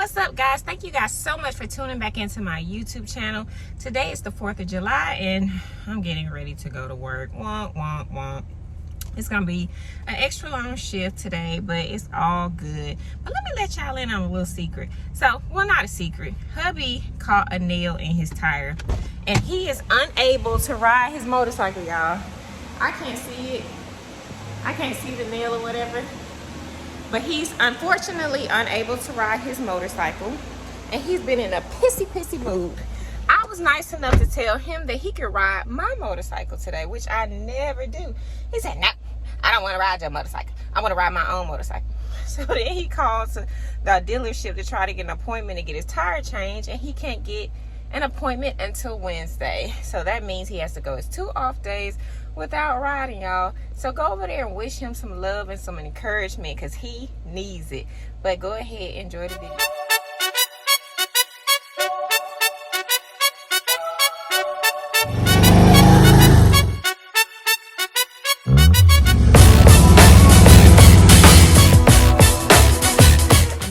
What's up, guys? Thank you guys so much for tuning back into my YouTube channel. Today is the 4th of July and I'm getting ready to go to work. Womp, womp, womp. It's gonna be an extra long shift today, but it's all good. But let me let y'all in on a little secret. So, well, not a secret. Hubby caught a nail in his tire and he is unable to ride his motorcycle, y'all. I can't see it. I can't see the nail or whatever. But he's unfortunately unable to ride his motorcycle. And he's been in a pissy mood. I was nice enough to tell him that he could ride my motorcycle today, which I never do. He said, no, I don't want to ride your motorcycle. I want to ride my own motorcycle. So then he called to the dealership to try to get an appointment to get his tire changed. And he can't get an appointment until Wednesday. So that means he has to go his 2 off days without riding, y'all. So go over there and wish him some love and some encouragement because he needs it. But go ahead, enjoy the video.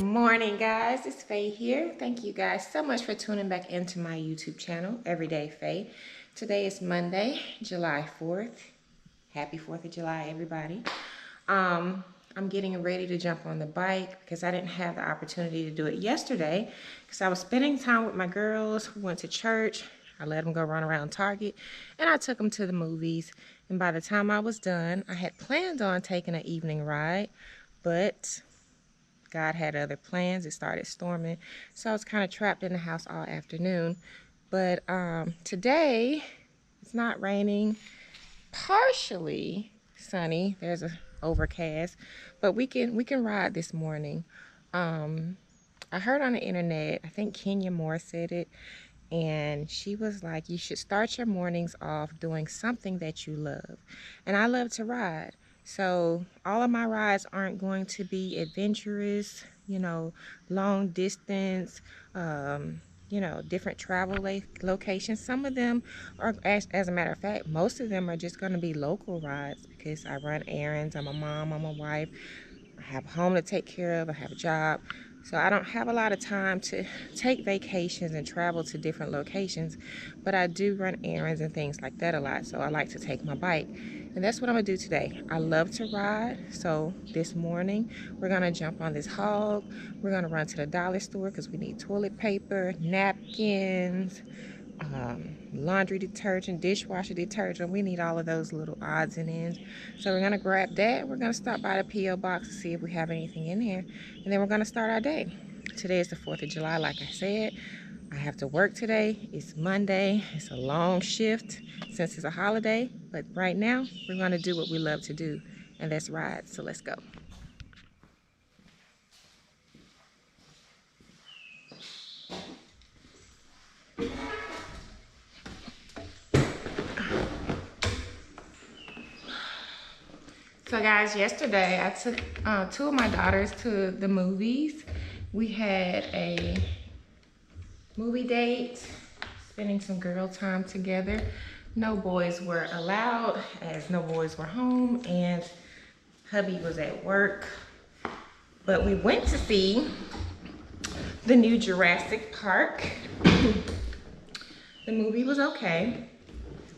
Morning, guys. It's Faye here. Thank you guys so much for tuning back into my YouTube channel, Everyday Faye. Today is Monday, July 4th. Happy 4th of July, everybody. I'm getting ready to jump on the bike because I didn't have the opportunity to do it yesterday because I was spending time with my girls. We went to church. I let them go run around Target and I took them to the movies. And by the time I was done, I had planned on taking an evening ride, but God had other plans. It started storming, so I was kind of trapped in the house all afternoon. But today, it's not raining, partially sunny. There's a overcast, but we can ride this morning. I heard on the internet, I think Kenya Moore said it, and she was like, you should start your mornings off doing something that you love. And I love to ride. So all of my rides aren't going to be adventurous, you know, long distance, you know, different travel locations. Some of them are, as a matter of fact, most of them are just going to be local rides because I run errands. I'm a mom, I'm a wife. I have a home to take care of. I have a job. So I don't have a lot of time to take vacations and travel to different locations, but I do run errands and things like that a lot. So I like to take my bike. And that's what I'm gonna do today. I love to ride. So this morning, we're gonna jump on this hog. We're gonna run to the dollar store because we need toilet paper, napkins, laundry detergent, dishwasher detergent. We need all of those little odds and ends. So we're gonna grab that. We're gonna stop by the P.O. box to see if we have anything in there. And then we're gonna start our day. Today is the 4th of July, like I said. I have to work today. It's Monday. It's a long shift since it's a holiday. But right now, we're gonna do what we love to do, and that's ride. So let's go. So guys, yesterday I took 2 of my daughters to the movies. We had a movie date, spending some girl time together. No boys were allowed as no boys were home and hubby was at work. But we went to see the new Jurassic Park. The movie was okay.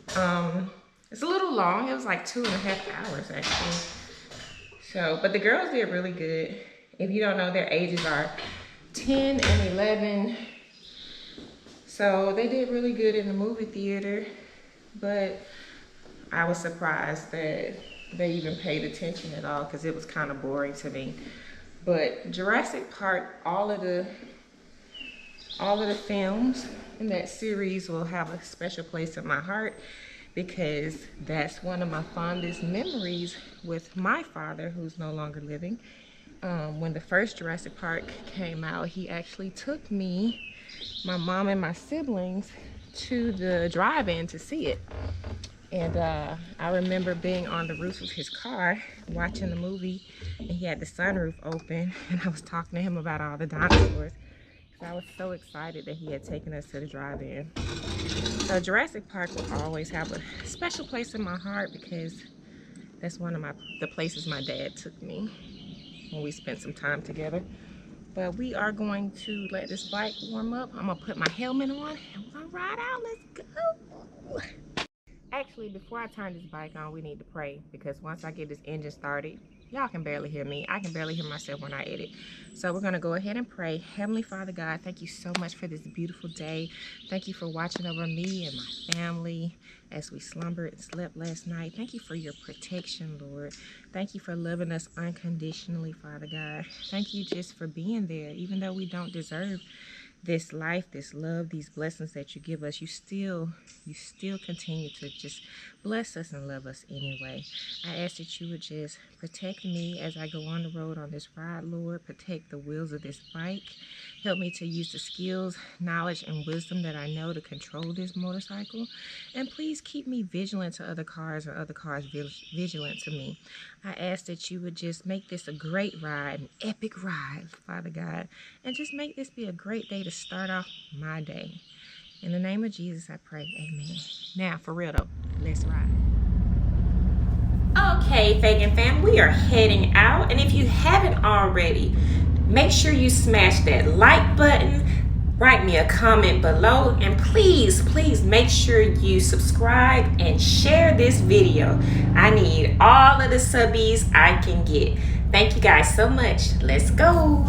It's a little long. It was like 2.5 hours actually. So, but the girls did really good. If you don't know, their ages are 10 and 11. So they did really good in the movie theater. But I was surprised that they even paid attention at all because it was kind of boring to me. But Jurassic Park, all of the films in that series will have a special place in my heart, because that's one of my fondest memories with my father, who's no longer living. When the first Jurassic Park came out, he actually took me, my mom and my siblings to the drive-in to see it. And I remember being on the roof of his car watching the movie, and he had the sunroof open, and I was talking to him about all the dinosaurs. I was so excited that he had taken us to the drive-in. So Jurassic Park will always have a special place in my heart because that's one of the places my dad took me when we spent some time together. But we are going to let this bike warm up. I'm gonna put my helmet on and we're gonna ride out. Let's go. Actually, before I turn this bike on, we need to pray, because once I get this engine started, y'all can barely hear me. I can barely hear myself when I edit. So we're going to go ahead and pray. Heavenly Father God, thank you so much for this beautiful day. Thank you for watching over me and my family as we slumbered and slept last night. Thank you for your protection, Lord. Thank you for loving us unconditionally, Father God. Thank you just for being there, even though we don't deserve this life, this love, these blessings that you give us. You still continue to just bless us and love us anyway. I ask that you would just protect me as I go on the road on this ride, Lord. Protect the wheels of this bike. Help me to use the skills, knowledge, and wisdom that I know to control this motorcycle. And please keep me vigilant to other cars, or other cars vigilant to me. I ask that you would just make this a great ride, an epic ride, Father God. And just make this be a great day to start off my day. In the name of Jesus, I pray. Amen. Now, for real though, let's ride. Okay, Feagin fam, we are heading out. And if you haven't already, make sure you smash that like button. Write me a comment below. And please make sure you subscribe and share this video. I need all of the subbies I can get. Thank you guys so much. Let's go.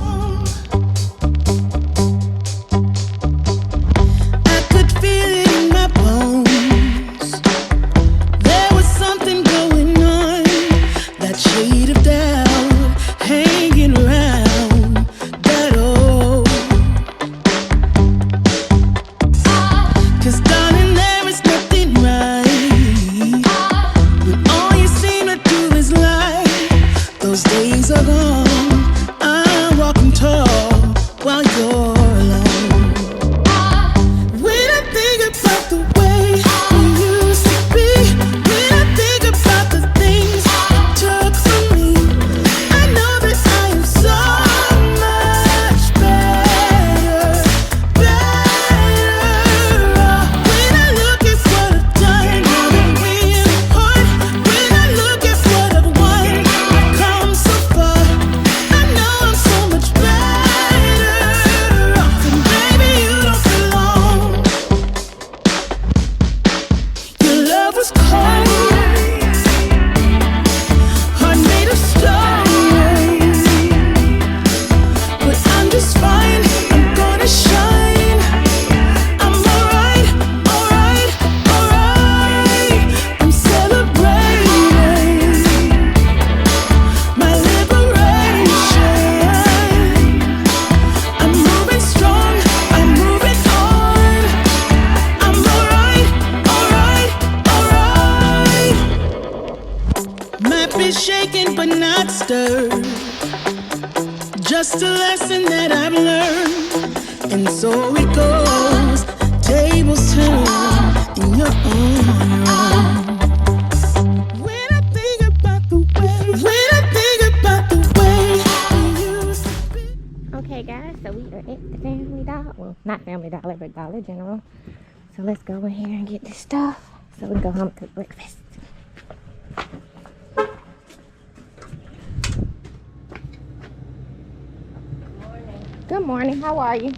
Shaken but not stirred, just a lesson that I've learned. And so it goes, tables turn in your own. When I think about the way you used to be. Okay guys, so we are at the Family Dollar. Well, not Family Dollar, but Dollar General. So let's go in here and get this stuff so we can go home and cook breakfast. Good morning, how are you?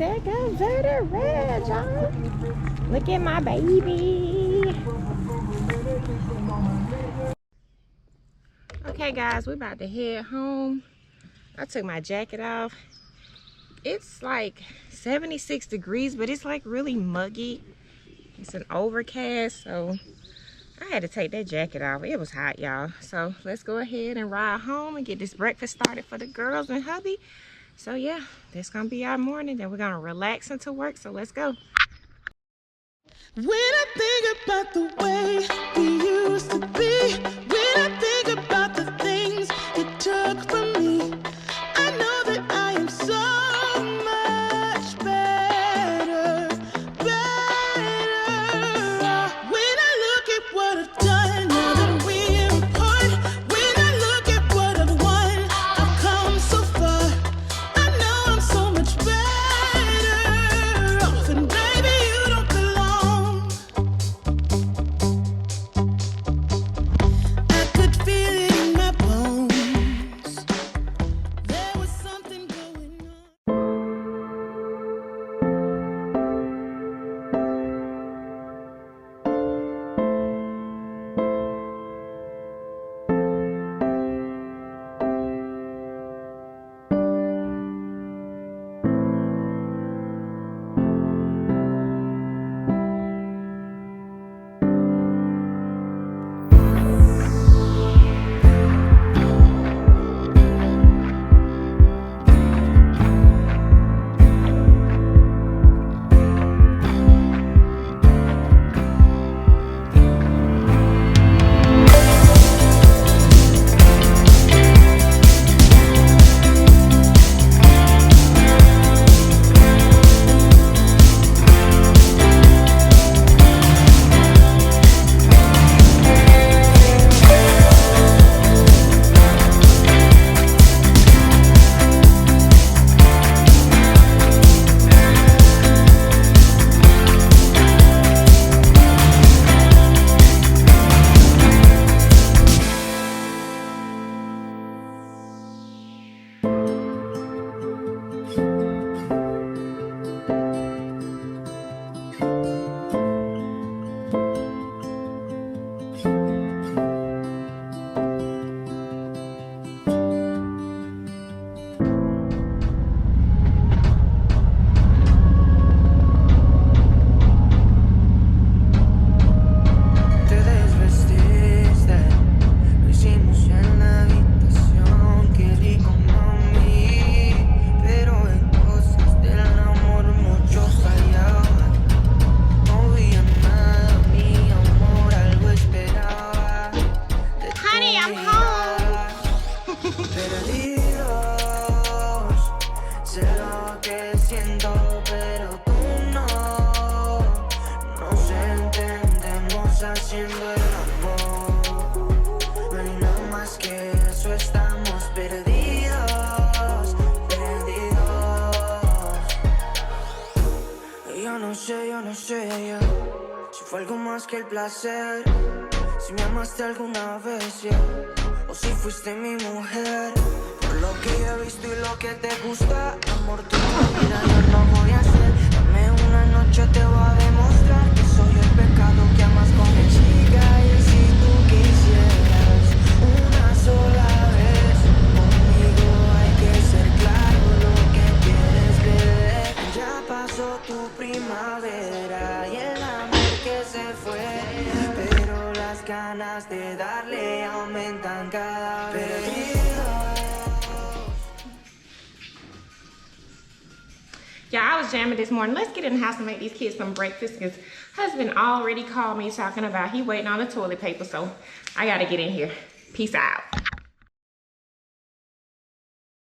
There goes the red, y'all. Look at my baby. Okay, guys, we're about to head home. I took my jacket off. It's like 76 degrees, but it's like really muggy. It's an overcast, so I had to take that jacket off. It was hot, y'all. So let's go ahead and ride home and get this breakfast started for the girls and hubby. So yeah, that's gonna be our morning. Then we're gonna relax into work, so let's go. When I think about the way we used to be, when I think about the things you took from me, I know that I am so much better, better. When I look at what I've done, now that we're apart, when I look at what I've won, I've come so far. I know I'm so much better off, and baby, you don't belong. I could feel it in my bones. There was something going on. Te desvestiste, lo hicimos en la habitación, qué rico mami, pero en cosas del amor muchos fallaban. No veía nada, mi amor, algo esperaba. Honey, I'm home. Perdidos, sé lo que siento, pero tú no. Nos entendemos haciendo el amor. No hay nada más que eso, estamos perdidos, perdidos. Y yo no sé ya, si fue algo más que el placer, si me amaste alguna vez ya, o si fuiste mi mujer. Por lo que he visto y lo que te gusta, amor, tu vida yo no voy a hacer. Dame una noche, te voy a demostrar que soy el pecado que amas con chica. Y si tú quisieras una sola vez conmigo, hay que ser claro lo que quieres ver. Ya pasó tu primavera y el amor que se fue, pero las ganas de darle aumentan cada vez. Yeah, I was jamming this morning. Let's get in the house and make these kids some breakfast because husband already called me talking about he waiting on the toilet paper, so I gotta get in here. Peace out.